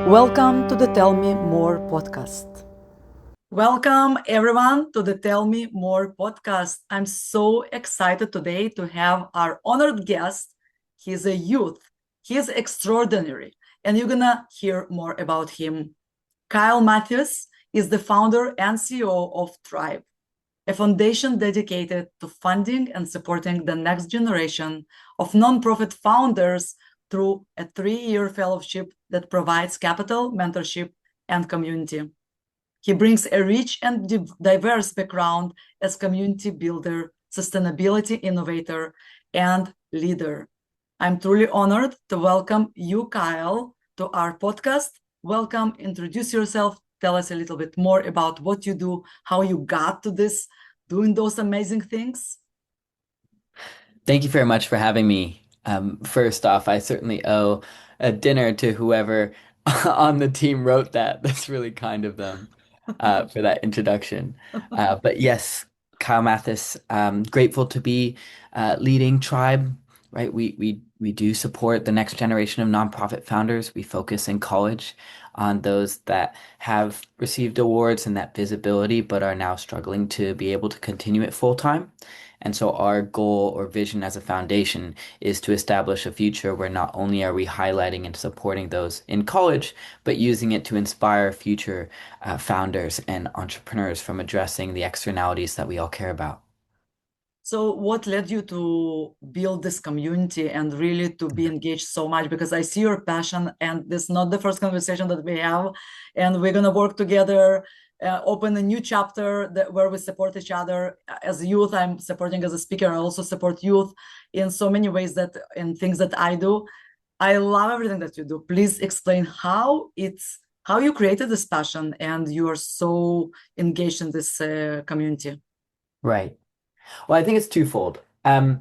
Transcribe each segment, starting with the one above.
Welcome to the Tell Me More podcast. Welcome, everyone, to the Tell Me More podcast. I'm so excited today to have our honored guest. He's a youth, he's extraordinary, and you're gonna hear more about him. Kyle Matthys is the founder and CEO of TRIIBE, a foundation dedicated to funding and supporting the next generation of nonprofit founders through a 3-year fellowship that provides capital, mentorship, and community. He brings a rich and diverse background as community builder, sustainability innovator, and leader. I'm truly honored to welcome you, Kyle, to our podcast. Welcome, introduce yourself, tell us a little bit more about what you do, how you got to this, doing those amazing things. Thank you very much for having me. First off, I certainly owe a dinner to whoever on the team wrote that. That's really kind of them for that introduction. But yes, Kyle Matthys, grateful to be leading TRIIBE, right? We do support the next generation of nonprofit founders. We focus in college on those that have received awards and that visibility, but are now struggling to be able to continue it full time. And so our goal or vision as a foundation is to establish a future where not only are we highlighting and supporting those in college, but using it to inspire future founders and entrepreneurs from addressing the externalities that we all care about. So, what led you to build this community and really to be engaged so much? Because I see your passion, and this is not the first conversation that we have. And we're going to work together, open a new chapter where we support each other. As youth, I'm supporting as a speaker. I also support youth in so many ways that in things that I do. I love everything that you do. Please explain how you created this passion and you are so engaged in this community. Right. Well, I think it's twofold. To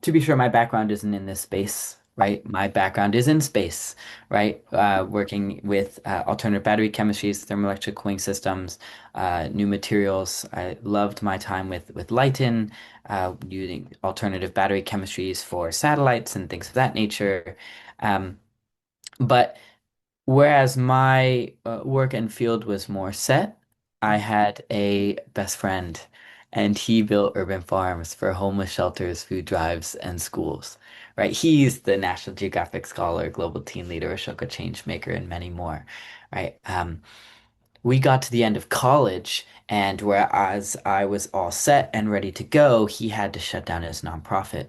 be sure, my background isn't in this space, right? My background is in space, right? Working with alternative battery chemistries, thermoelectric cooling systems, new materials. I loved my time with Lighten, using alternative battery chemistries for satellites and things of that nature. But whereas my work and field was more set, I had a best friend, and he built urban farms for homeless shelters, food drives, and schools. Right? He's the National Geographic Scholar, Global Teen Leader, Ashoka Change Maker, and many more. Right? We got to the end of college, and whereas I was all set and ready to go, he had to shut down his nonprofit.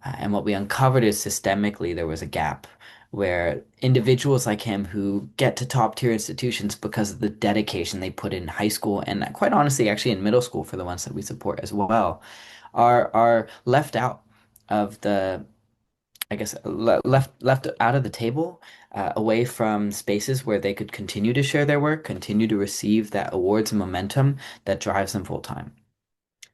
And what we uncovered is systemically there was a gap where individuals like him who get to top tier institutions because of the dedication they put in high school and quite honestly, actually in middle school for the ones that we support as well, are left out of the, I guess, left out of the table, away from spaces where they could continue to share their work, continue to receive that awards and momentum that drives them full time.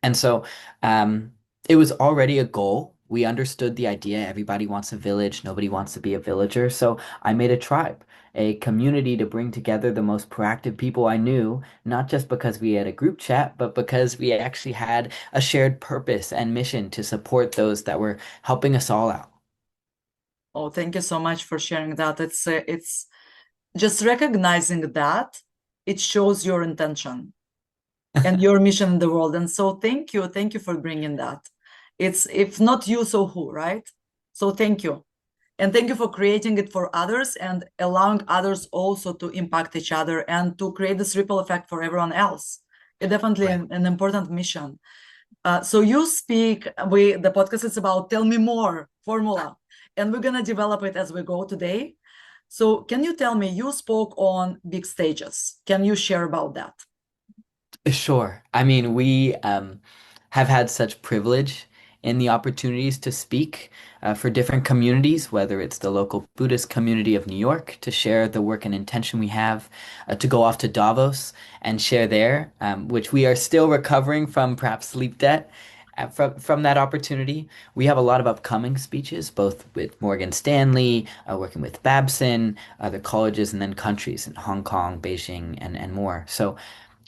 And so it was already a goal. We understood the idea. Everybody wants a village. Nobody wants to be a villager. So I made a tribe, a community to bring together the most proactive people I knew, not just because we had a group chat, but because we actually had a shared purpose and mission to support those that were helping us all out. Oh, thank you so much for sharing that. It's just recognizing that it shows your intention and your mission in the world. And so thank you for bringing that. It's if not you, so who, right? So thank you. And thank you for creating it for others and allowing others also to impact each other and to create this ripple effect for everyone else. It's definitely Right. an important mission. So you speak, the podcast is about tell me more formula, and we're gonna develop it as we go today. So can you tell me, you spoke on big stages. Can you share about that? Sure. I mean, we have had such privilege in the opportunities to speak for different communities, whether it's the local Buddhist community of New York to share the work and intention we have, to go off to Davos and share there, which we are still recovering from perhaps sleep debt. From that opportunity, we have a lot of upcoming speeches, both with Morgan Stanley, working with Babson, other colleges, and then countries in Hong Kong, Beijing, and more. So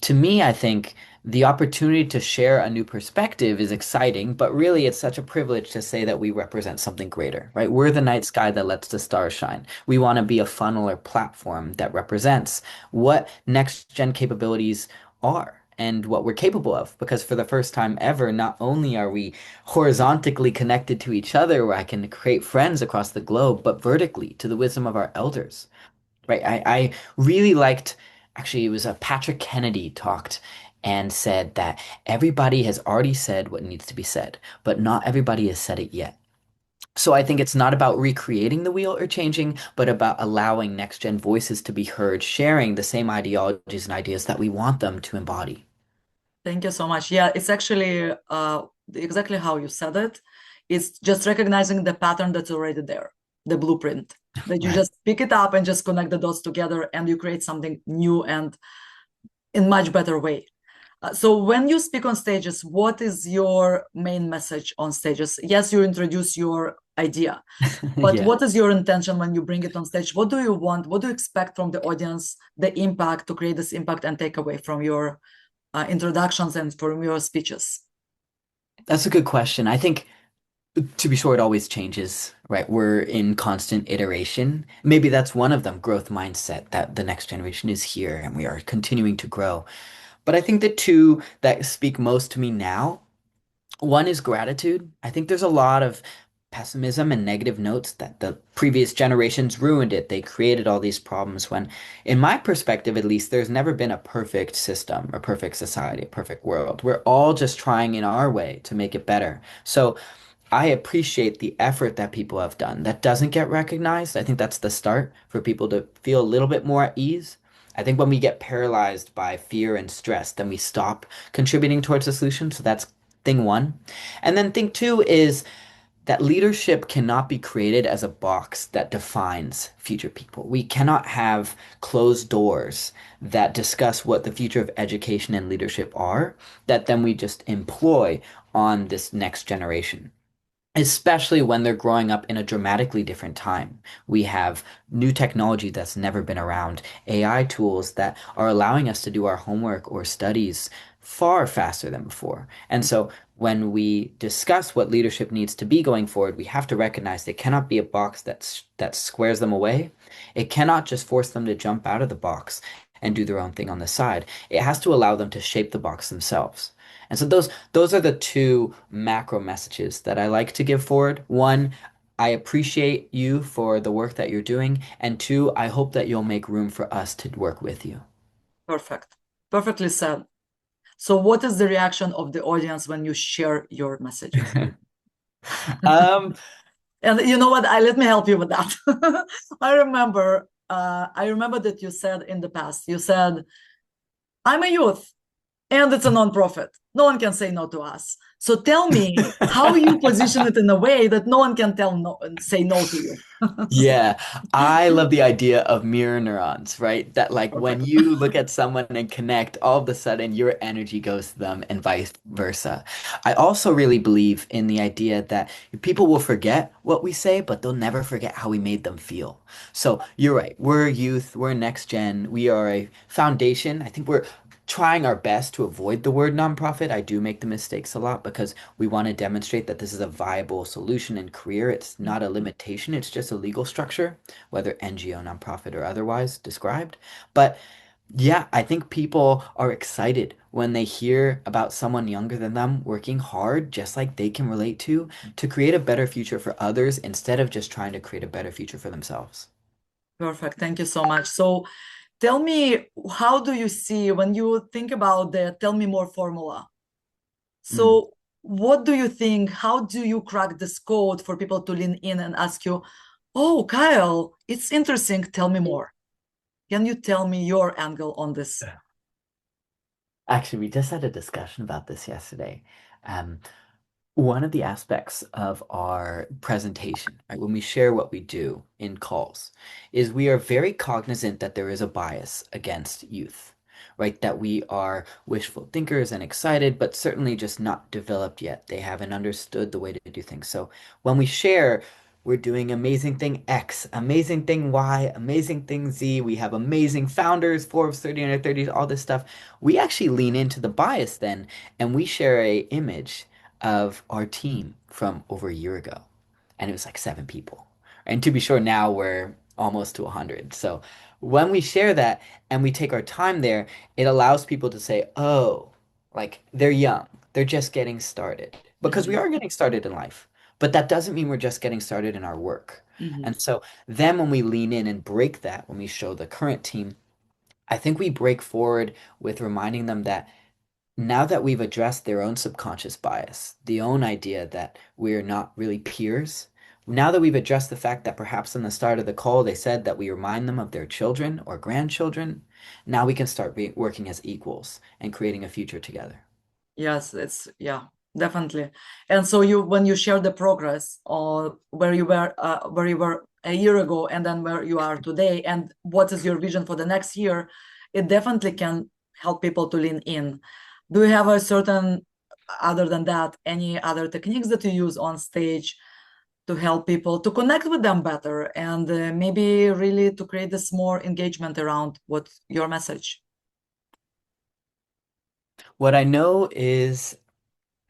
To me, I think the opportunity to share a new perspective is exciting, but really it's such a privilege to say that we represent something greater, right? We're the night sky that lets the stars shine. We want to be a funnel or platform that represents what next gen capabilities are and what we're capable of. Because for the first time ever, not only are we horizontally connected to each other, where I can create friends across the globe, but vertically to the wisdom of our elders. Right. I really liked, actually, it was a Patrick Kennedy talked and said that everybody has already said what needs to be said, but not everybody has said it yet. So I think it's not about recreating the wheel or changing, but about allowing next gen voices to be heard, sharing the same ideologies and ideas that we want them to embody. Thank you so much. Yeah, it's actually exactly how you said it. It's just recognizing the pattern that's already there, the blueprint, that you Right. just pick it up and just connect the dots together and you create something new and in much better way. So when you speak on stages, what is your main message on stages? Yes, you introduce your idea, but Yeah. what is your intention when you bring it on stage? What do you want? What do you expect from the audience, the impact to create this impact and take away from your introductions and from your speeches? That's a good question. I think, to be sure, it always changes, right? We're in constant iteration. Maybe that's one of them, growth mindset, that the next generation is here and we are continuing to grow. But I think the two that speak most to me now, one is gratitude. I think there's a lot of pessimism and negative notes that the previous generations ruined it. They created all these problems when, in my perspective at least, there's never been a perfect system, a perfect society, a perfect world. We're all just trying in our way to make it better. So I appreciate the effort that people have done. That doesn't get recognized. I think that's the start for people to feel a little bit more at ease. I think when we get paralyzed by fear and stress, then we stop contributing towards the solution. So that's thing one. And then thing two is that leadership cannot be created as a box that defines future people. We cannot have closed doors that discuss what the future of education and leadership are, that then we just employ on this next generation, especially when they're growing up in a dramatically different time. We have new technology that's never been around, AI tools that are allowing us to do our homework or studies far faster than before. And so when we discuss what leadership needs to be going forward, we have to recognize it cannot be a box that squares them away. It cannot just force them to jump out of the box and do their own thing on the side. It has to allow them to shape the box themselves. And so those are the two macro messages that I like to give forward. One, I appreciate you for the work that you're doing. And two, I hope that you'll make room for us to work with you. Perfect. Perfectly said. So, what is the reaction of the audience when you share your messages? Um, And you know what? Let me help you with that. I remember. I remember that you said in the past. You said, "I'm a youth, and it's a nonprofit. No one can say no to us." So tell me how you position it in a way that no one can tell no and say no to you. Yeah, I love the idea of mirror neurons, right? That like when Perfect. you look at someone and connect, all of a sudden your energy goes to them and vice versa. I also really believe in the idea that people will forget what we say, but they'll never forget how we made them feel. So you're right. We're youth, we're next gen, we are a foundation. I think we're trying our best to avoid the word nonprofit. I do make the mistakes a lot because we want to demonstrate that this is a viable solution and career. It's not a limitation, it's just a legal structure, whether NGO, nonprofit, or otherwise described. But yeah, I think people are excited when they hear about someone younger than them working hard, just like they can relate to create a better future for others instead of just trying to create a better future for themselves. Perfect. Thank you so much. So tell me, how do you see when you think about the tell me more formula? Mm. So what do you think? How do you crack this code for people to lean in and ask you, oh, Kyle, it's interesting. Tell me more. Can you tell me your angle on this? Actually, we just had a discussion about this yesterday. Um, One of the aspects of our presentation, right, when we share what we do in calls, is we are very cognizant that there is a bias against youth, right? That we are wishful thinkers and excited, but certainly just not developed yet. They haven't understood the way to do things. So when we share, we're doing amazing thing X, amazing thing Y, amazing thing Z. We have amazing founders, Forbes 30 under 30, all this stuff. We actually lean into the bias then, and we share a image of our team from over a year ago. And it was like 7 people. And to be sure, now we're almost to 100. So when we share that and we take our time there, it allows people to say, oh, like they're young, they're just getting started. Because we Mhm. are getting started in life. But that doesn't mean we're just getting started in our work. Mhm. And so then when we lean in and break that, when we show the current team, I think we break forward with reminding them that now that we've addressed their own subconscious bias, the own idea that we're not really peers, now that we've addressed the fact that perhaps in the start of the call they said that we remind them of their children or grandchildren, now we can start working as equals and creating a future together. Yes, it's yeah, definitely. And so you when you share the progress or where you were a year ago and then where you are today and what is your vision for the next year, it definitely can help people to lean in. Do you have a certain other than that, any other techniques that you use on stage to help people to connect with them better and maybe really to create this more engagement around what your message? What I know is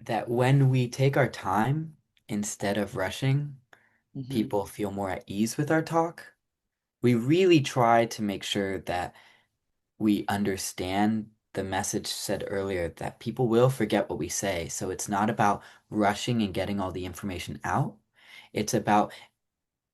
that when we take our time instead of rushing, Mhm. people feel more at ease with our talk. We really try to make sure that we understand the message said earlier that people will forget what we say. So it's not about rushing and getting all the information out. It's about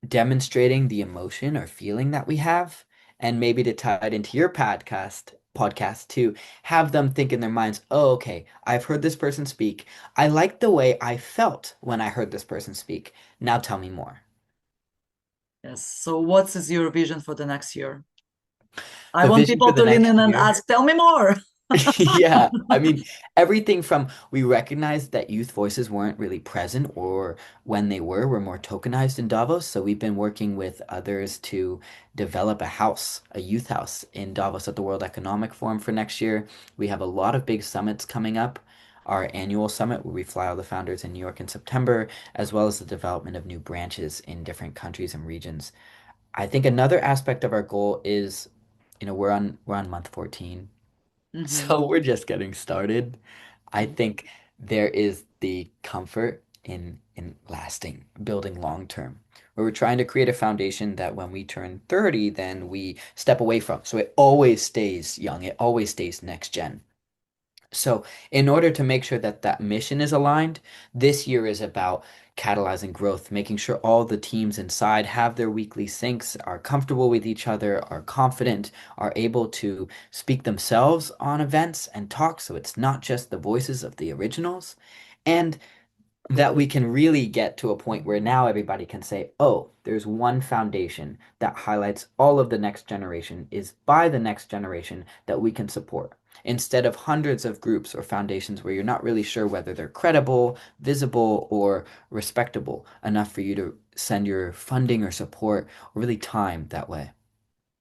demonstrating the emotion or feeling that we have, and maybe to tie it into your podcast too, have them think in their minds, oh, okay, I've heard this person speak. I like the way I felt when I heard this person speak. Now tell me more. Yes. So what is your vision for the next year? I The want vision for people the to lean next in and year. ask, tell me more. Yeah, I mean, everything from we recognized that youth voices weren't really present, or when they were more tokenized in Davos. So we've been working with others to develop a house, a youth house in Davos at the World Economic Forum for next year. We have a lot of big summits coming up. Our annual summit, where we fly all the founders in New York in September, as well as the development of new branches in different countries and regions. I think another aspect of our goal is, we're on month 14. Mhm. So we're just getting started. I think there is the comfort in lasting, building long term, where we're trying to create a foundation that when we turn 30, then we step away from. So it always stays young, it always stays next gen. So, in order to make sure that that mission is aligned, this year is about catalyzing growth, making sure all the teams inside have their weekly syncs, are comfortable with each other, are confident, are able to speak themselves on events and talk. So, it's not just the voices of the originals. And that we can really get to a point where now everybody can say, oh, there's one foundation that highlights all of the next generation, is by the next generation that we can support. Instead of hundreds of groups or foundations where you're not really sure whether they're credible, visible, or respectable enough for you to send your funding or support or really time that way.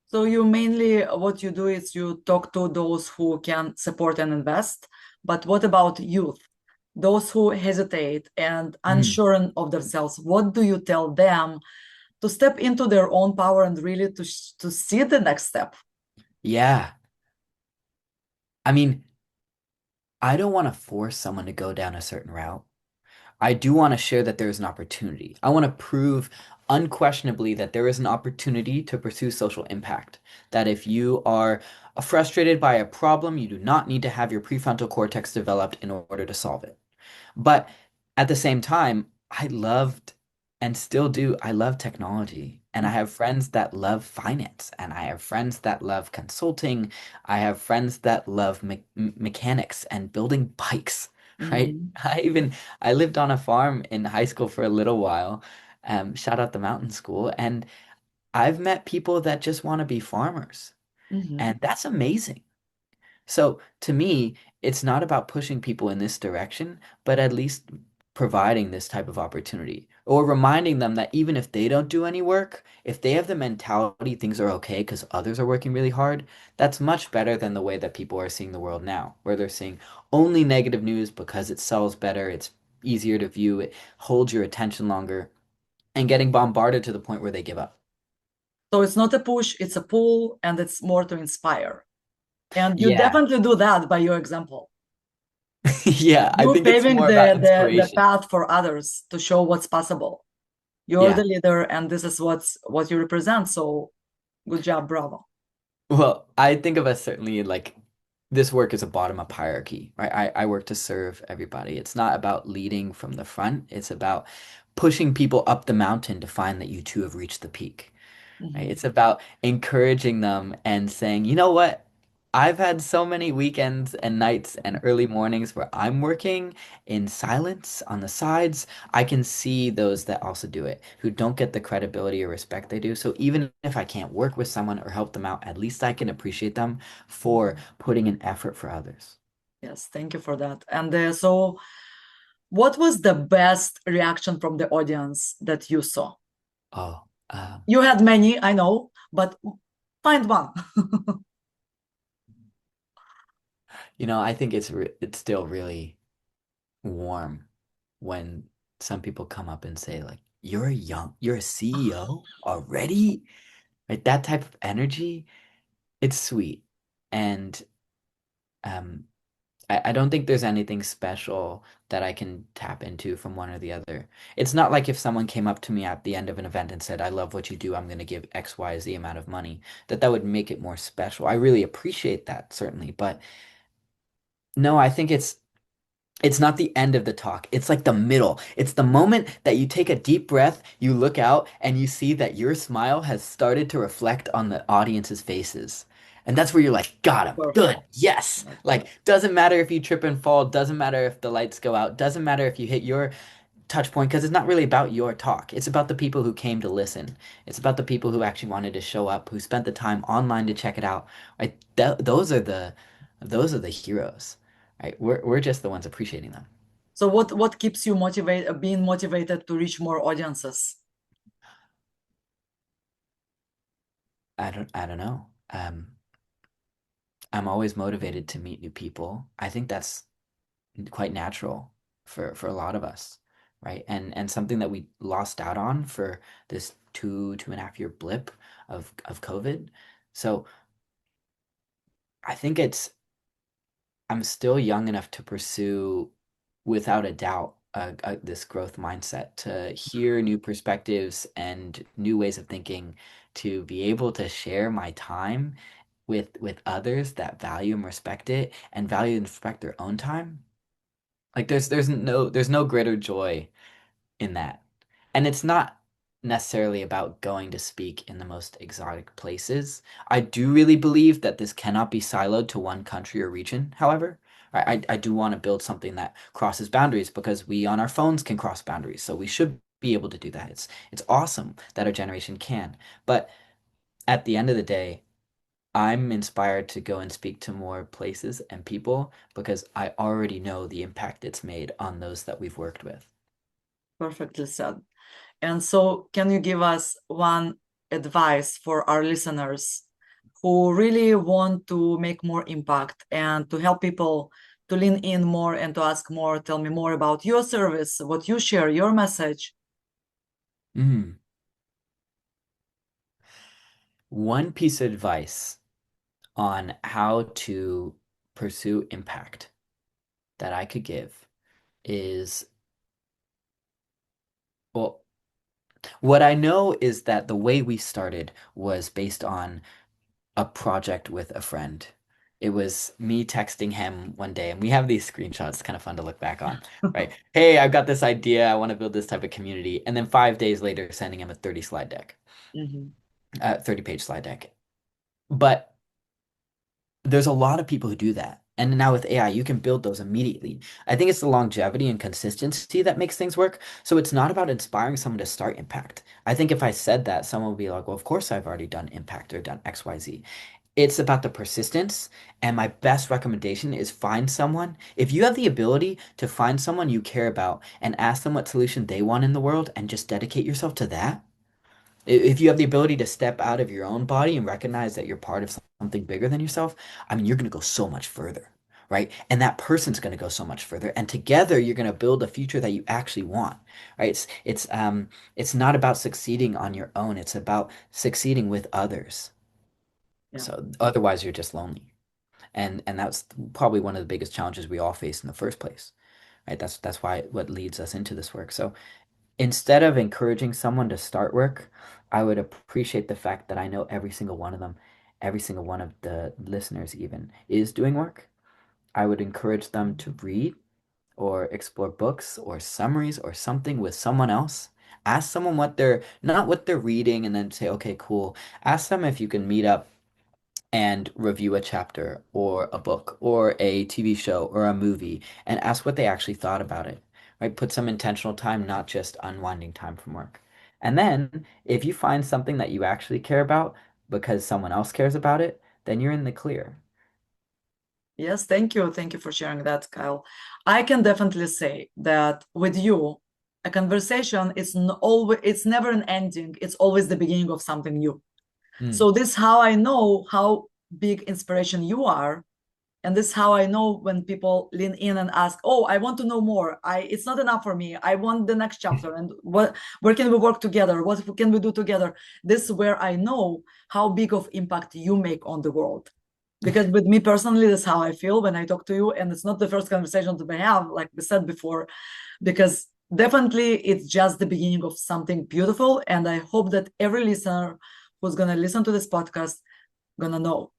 So you mainly what you do is you talk to those who can support and invest. But what about youth? Those who hesitate and Mm. unsure of themselves, what do you tell them to step into their own power and really to see the next step? Yeah. I mean, I don't want to force someone to go down a certain route. I do want to share that there is an opportunity. I want to prove unquestionably that there is an opportunity to pursue social impact. That if you are frustrated by a problem, you do not need to have your prefrontal cortex developed in order to solve it. But at the same time, I loved and still do, I love technology. And I have friends that love finance, and I have friends that love consulting. I have friends that love mechanics and building bikes, right? Mhm. I lived on a farm in high school for a little while. Shout out the mountain school. And I've met people that just want to be farmers. Mhm. And that's amazing. So to me, it's not about pushing people in this direction, but at least providing this type of opportunity or reminding them that even if they don't do any work, if they have the mentality things are okay because others are working really hard, that's much better than the way that people are seeing the world now, where they're seeing only negative news because it sells better, it's easier to view, it holds your attention longer. and getting bombarded to the point where they give up. So it's not a push, it's a pull, and it's more to inspire. And you Yeah. definitely do that by your example. Yeah, I You're think it's paving more about the inspiration. path for others to show what's possible. You're Yeah. the leader, and this is what you represent. So good job, bravo. Well, I think of us certainly like this work is a bottom-up hierarchy, right? I work to serve everybody. It's not about leading from the front. It's about pushing people up the mountain to find that you too have reached the peak. Right? Mhm. It's about encouraging them and saying, you know what? I've had so many weekends and nights and early mornings where I'm working in silence on the sides. I can see those that also do it, who don't get the credibility or respect they do. So even if I can't work with someone or help them out, at least I can appreciate them for Mhm. putting an effort for others. Yes, thank you for that. And so, what was the best reaction from the audience that you saw? Oh, You had many, I know, but find one. I think it's still really warm when some people come up and say like, you're a CEO already? Right? That type of energy, it's sweet. And um, I don't think there's anything special that I can tap into from one or the other. It's not like if someone came up to me at the end of an event and said, I love what you do, I'm going to give X, Y, Z amount of money, that would make it more special. I really appreciate that, certainly. But no, I think it's not the end of the talk. It's like the middle. It's the moment that you take a deep breath, you look out, and you see that your smile has started to reflect on the audience's faces. And that's where you're like, got him. Perfect. Good. Yes. Like, doesn't matter if you trip and fall, doesn't matter if the lights go out, doesn't matter if you hit your touch point, because it's not really about your talk. It's about the people who came to listen. It's about the people who actually wanted to show up, who spent the time online to check it out. Right? Those are the heroes. Right? We're just the ones appreciating them. So what keeps you motivated, being motivated to reach more audiences? I don't know. I'm always motivated to meet new people. I think that's quite natural for a lot of us, right? And something that we lost out on for this 2.5 year blip of COVID. So I think I'm still young enough to pursue, without a doubt, this growth mindset, to hear new perspectives and new ways of thinking, to be able to share my time with others that value and respect it and value and respect their own time. Like there's no greater joy in that. And it's not necessarily about going to speak in the most exotic places. I do really believe that this cannot be siloed to one country or region, however. I do want to build something that crosses boundaries because we on our phones can cross boundaries. So we should be able to do that. It's awesome that our generation can. But at the end of the day, I'm inspired to go and speak to more places and people because I already know the impact it's made on those that we've worked with. Perfectly said. And so, can you give us one advice for our listeners who really want to make more impact and to help people to lean in more and to ask more? Tell me more about your service, what you share, your message. Mm. One piece of advice on how to pursue impact that I could give is, well, what I know is that the way we started was based on a project with a friend. It was me texting him one day, and we have these screenshots, kind of fun to look back on, right? Hey, I've got this idea. I want to build this type of community. And then 5 days later, sending him a 30 slide deck, Mhm. 30-page slide deck. But there's a lot of people who do that. And now with AI, you can build those immediately. I think it's the longevity and consistency that makes things work. So it's not about inspiring someone to start impact. I think if I said that, someone would be like, well, of course I've already done impact or done XYZ. It's about the persistence. And my best recommendation is find someone. If you have the ability to find someone you care about and ask them what solution they want in the world and just dedicate yourself to that, if you have the ability to step out of your own body and recognize that you're part of something bigger than yourself, I mean, you're going to go so much further, right? And that person's going to go so much further. And together you're going to build a future that you actually want, right? It's not about succeeding on your own. It's about succeeding with others. Yeah. So otherwise you're just lonely. And that's probably one of the biggest challenges we all face in the first place, right? That's why what leads us into this work. So instead of encouraging someone to start work, I would appreciate the fact that I know every single one of them, every single one of the listeners even is doing work. I would encourage them to read or explore books or summaries or something with someone else. Ask someone not what they're reading and then say, okay, cool. Ask them if you can meet up and review a chapter or a book or a TV show or a movie and ask what they actually thought about it, right? Put some intentional time, not just unwinding time from work. And then if you find something that you actually care about because someone else cares about it, then you're in the clear. Yes, thank you. Thank you for sharing that, Kyle. I can definitely say that with you, a conversation is always it's never an ending. It's always the beginning of something new. Mm. So this is how I know how big inspiration you are. And this is how I know when people lean in and ask, "Oh, I want to know more. It's not enough for me. I want the next chapter. And where can we work together? What can we do together?" This is where I know how big of impact you make on the world. Because with me personally, that's how I feel when I talk to you, and it's not the first conversation that we have, like we said before, because definitely it's just the beginning of something beautiful. And I hope that every listener who's gonna listen to this podcast gonna know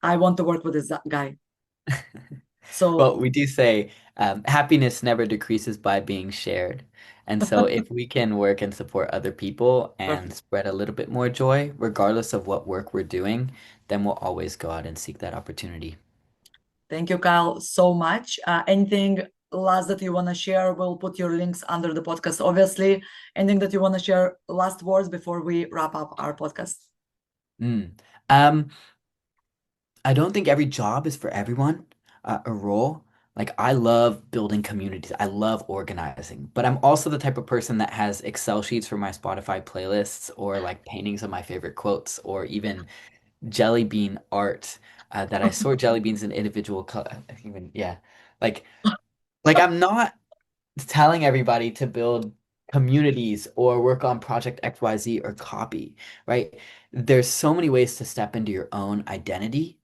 I want to work with this guy. So Well, we do say happiness never decreases by being shared. And so if we can work and support other people and perfect. spread a little bit more joy, regardless of what work we're doing, then we'll always go out and seek that opportunity. Thank you, Kyle, so much. Anything last that you want to share? We'll put your links under the podcast, obviously. Anything that you want to share, last words before we wrap up our podcast? Mm. Um, I don't think every job is for everyone, a role. Like I love building communities. I love organizing, but I'm also the type of person that has Excel sheets for my Spotify playlists or like paintings of my favorite quotes or even jelly bean art that I sort jelly beans in individual color. Even yeah, like I'm not telling everybody to build communities or work on project XYZ or copy, right? There's so many ways to step into your own identity.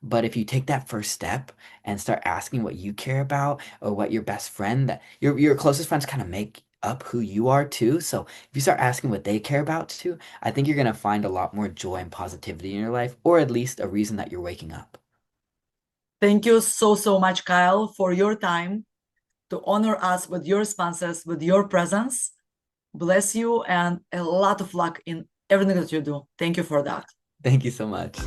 But if you take that first step and start asking what you care about or what your best friend that your closest friends kind of make up who you are too. So if you start asking what they care about too, I think you're gonna find a lot more joy and positivity in your life, or at least a reason that you're waking up. Thank you so, so much, Kyle, for your time to honor us with your responses, with your presence. Bless you and a lot of luck in everything that you do. Thank you for that. Thank you so much.